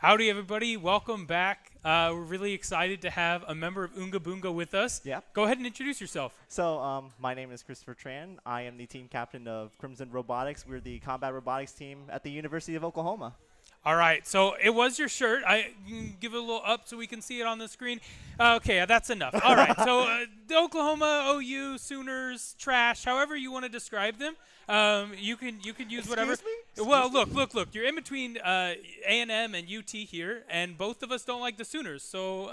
Howdy, everybody. Welcome back. We're really excited to have a member of Oonga Boonga with us. Yeah. Go ahead and introduce yourself. So my name is Christopher Tran. I am the team captain of Crimson Robotics. We're the combat robotics team at the University of Oklahoma. All right, so it was your shirt. I give it a little up so we can see it on the screen. Okay, that's enough. All right, so the Oklahoma, OU, Sooners, trash, however you want to describe them. You can use whatever. Excuse me? Well, look. You're in between A&M and UT here, and both of us don't like the Sooners. So,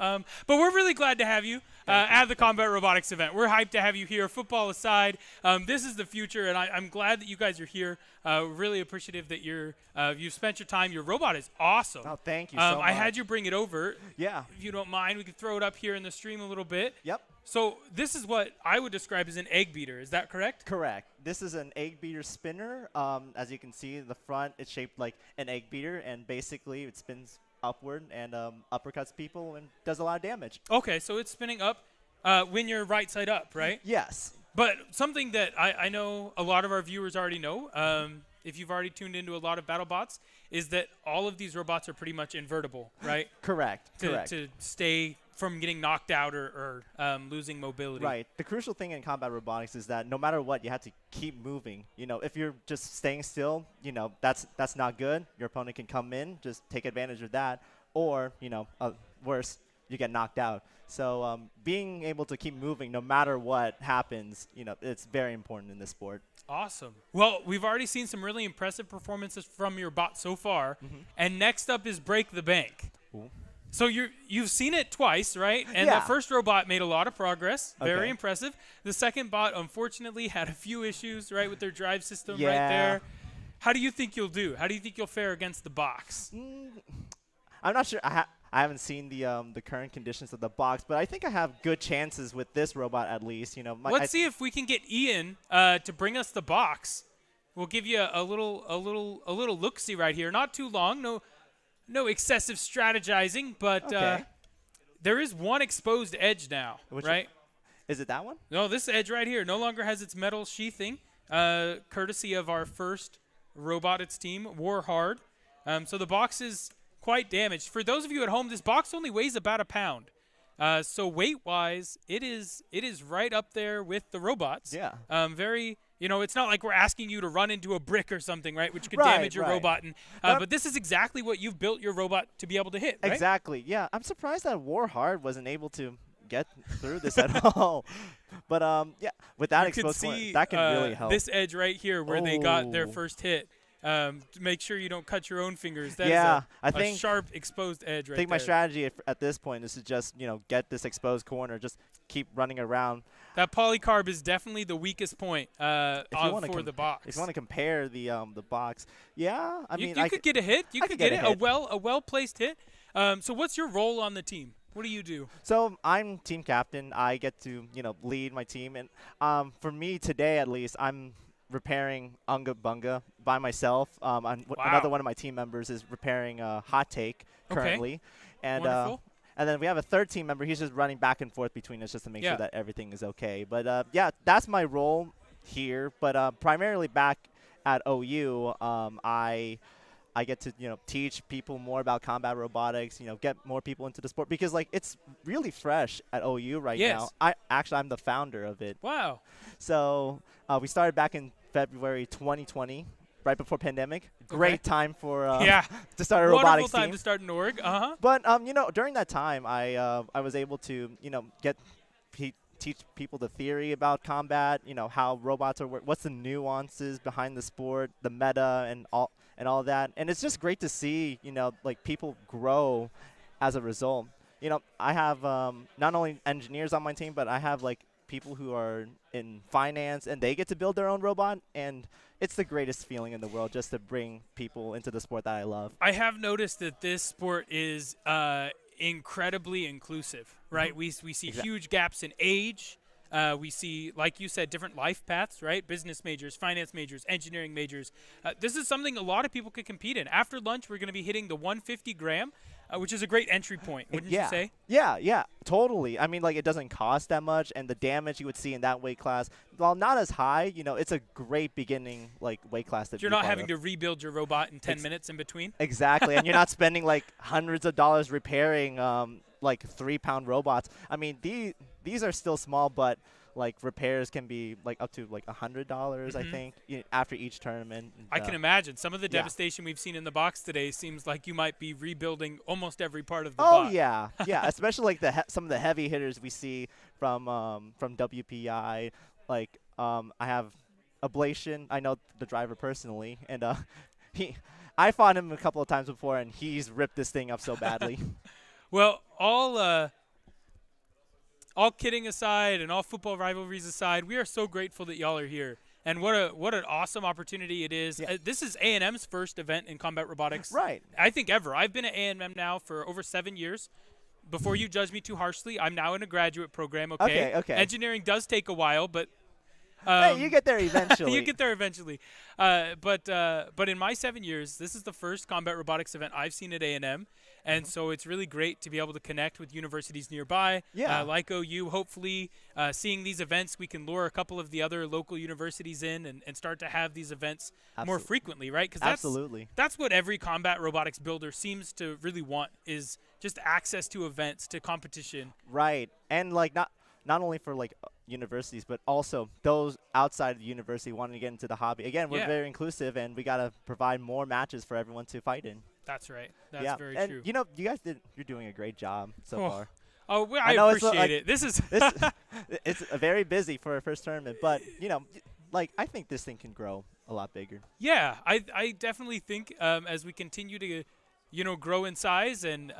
but we're really glad to have you at the Combat Robotics event. We're hyped to have you here. Football aside, this is the future, and I'm glad that you guys are here. Really appreciative that you've spent your time. Your robot is awesome. Oh, thank you so much. I had you bring it over. Yeah. If you don't mind, we could throw it up here in the stream a little bit. Yep. So this is what I would describe as an egg beater. Is that correct? Correct. This is an egg beater spinner. As you can see, the front it's shaped like an egg beater, and basically it spins upward and uppercuts people and does a lot of damage. Okay, so it's spinning up when you're right side up, right? Yes. But something that I know a lot of our viewers already know, if you've already tuned into a lot of BattleBots, is that all of these robots are pretty much invertible, right? Correct. To stay from getting knocked out or losing mobility. Right. The crucial thing in combat robotics is that no matter what, you have to keep moving. You know, if you're just staying still, you know, that's not good. Your opponent can come in, just take advantage of that, or, you know, worse, you get knocked out. So being able to keep moving no matter what happens, you know, it's very important in this sport. Awesome. Well, we've already seen some really impressive performances from your bot so far. And next up is Break the Bank. Cool. So you've seen it twice, right? And Yeah. the first robot made a lot of progress. Very Okay. impressive. The second bot, unfortunately, had a few issues, right, with their drive system right Yeah. there. How do you think you'll do? How do you think you'll fare against the box? I'm not sure. I haven't seen the current conditions of the box, but I think I have good chances with this robot at least. You know, Let's see if we can get Ian to bring us the box. We'll give you a little look-see right here. Not too long. No excessive strategizing, but Okay. there is one exposed edge now, Which right? Is it that one? No, this edge right here no longer has its metal sheathing, courtesy of our first Robotics team, War Hard. So the box is quite damaged. For those of you at home, this box only weighs about a pound. So weight-wise, it is right up there with the robots. Yeah. Very, you know, it's not like we're asking you to run into a brick or something, right, which could Right, damage your right. robot. And but this is exactly what you've built your robot to be able to hit, right? Exactly. Yeah. I'm surprised that War Hard wasn't able to get through this at all. But yeah, with that You could exposed corner, see that can really help. this edge right here where they got their Oh. first hit. To make sure you don't cut your own fingers. That Yeah, is I a think- sharp exposed edge right I think my there. strategy at this point is to just, you know, get this exposed corner, just keep running around. That polycarb is definitely the weakest point If you wanna for the box. If you want to compare the box, yeah, I mean, you could get a hit. You I could could get get a it. hit. A well placed hit. So what's your role on the team? What do you do? So I'm team captain. I get to, you know, lead my team, and for me today at least, I'm repairing Oonga Boonga by myself. Another one of my team members is repairing Hot Take currently, and Wonderful. and then we have a third team member. He's just running back and forth between us just to make Yeah. sure that everything is okay. But yeah, that's my role here. But primarily back at OU, I get to, you know, teach people more about combat robotics, you know, get more people into the sport because, like, it's really fresh at OU right Yes. now. I'm the founder of it. Wow. So we started back in February 2020, right before pandemic. Great time for Yeah. to start a Wonderful robotics time team. to start an org. But you know, during that time, I was able to, you know, teach people the theory about combat. You know, how robots are what's the nuances behind the sport, the meta, and all that. And it's just great to see, you know, like people grow as a result. You know, I have not only engineers on my team, but I have like people who are in finance, and they get to build their own robot, and it's the greatest feeling in the world just to bring people into the sport that I love. I have noticed that this sport is incredibly inclusive, right? We see huge gaps in age. We see, like you said, different life paths, right? Business majors, finance majors, engineering majors. This is something a lot of people could compete in. After lunch, we're going to be hitting the 150 gram, which is a great entry point, wouldn't you say? Yeah, Totally. I mean, like, it doesn't cost that much, and the damage you would see in that weight class, while not as high, it's a great beginning, like, weight class to be You're not part having of. to rebuild your robot in 10 minutes in between. Exactly, and you're not spending, like, hundreds of dollars repairing, like, 3-pound robots. I mean, these are still small, but, like, repairs can be, like, up to, like, $100, I think, after each tournament. I can imagine. Some of the yeah. devastation we've seen in the box today seems like you might be rebuilding almost every part of the Oh box. yeah, yeah. Especially like some of the heavy hitters we see from WPI. Like I have Ablation. I know the driver personally, and I fought him a couple of times before, and he's ripped this thing up so badly. Well, all kidding aside and all football rivalries aside, we are so grateful that y'all are here. And what an awesome opportunity it is. Yeah. This is A&M's first event in combat robotics. Right. I think ever. I've been at A&M now for over 7 years. Before you judge me too harshly, I'm now in a graduate program, okay? Okay. Engineering does take a while, but hey, you get there eventually. you get there eventually. But in my 7 years, this is the first combat robotics event I've seen at A&M. And so it's really great to be able to connect with universities nearby, like OU. Hopefully, seeing these events, we can lure a couple of the other local universities in and start to have these events more frequently, right? Because that's what every combat robotics builder seems to really want, is just access to events, to competition. Right. And like not only for like universities, but also those outside of the university wanting to get into the hobby. Again, we're very inclusive, and we got to provide more matches for everyone to fight in. That's right. That's very true. You guys you're doing a great job so far. Oh, well, I appreciate it. This is it's very busy for a first tournament, but like I think this thing can grow a lot bigger. Yeah, I definitely think as we continue to grow in size, and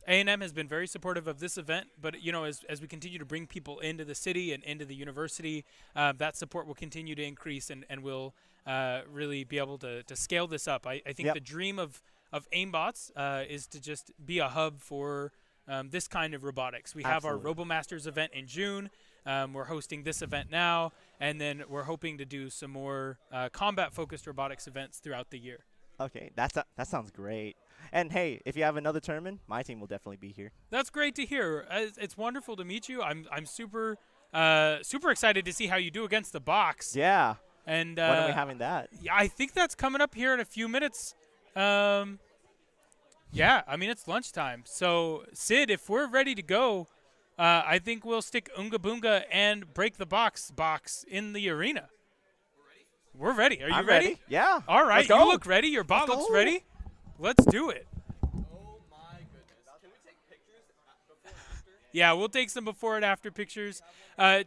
A&M has been very supportive of this event, but as we continue to bring people into the city and into the university, that support will continue to increase, and we'll really be able to scale this up. I think the dream of Aimbots is to just be a hub for this kind of robotics. We have our RoboMasters event in June. We're hosting this event now, and then we're hoping to do some more combat-focused robotics events throughout the year. Okay, that sounds great. And hey, if you have another tournament, my team will definitely be here. That's great to hear. It's wonderful to meet you. I'm super excited to see how you do against the box. Yeah. And when are we having that? Yeah, I think that's coming up here in a few minutes. Yeah, I mean, it's lunchtime. So, Sid, if we're ready to go, I think we'll stick Oonga Boonga and Break the Box in the arena. We're ready. Are you ready? Yeah. All right. You look ready. Your bot looks ready. Let's do it. Oh, my goodness. Can we take pictures before and after? Yeah, we'll take some before and after pictures.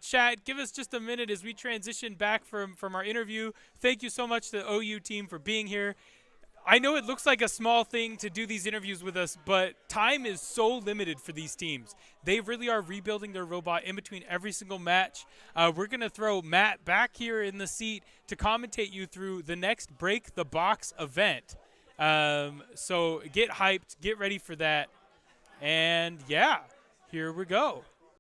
Chat, give us just a minute as we transition back from our interview. Thank you so much to the OU team for being here. I know it looks like a small thing to do these interviews with us, but time is so limited for these teams. They really are rebuilding their robot in between every single match. We're going to throw Matt back here in the seat to commentate you through the next Break the Box event. So get hyped, get ready for that. And yeah, here we go.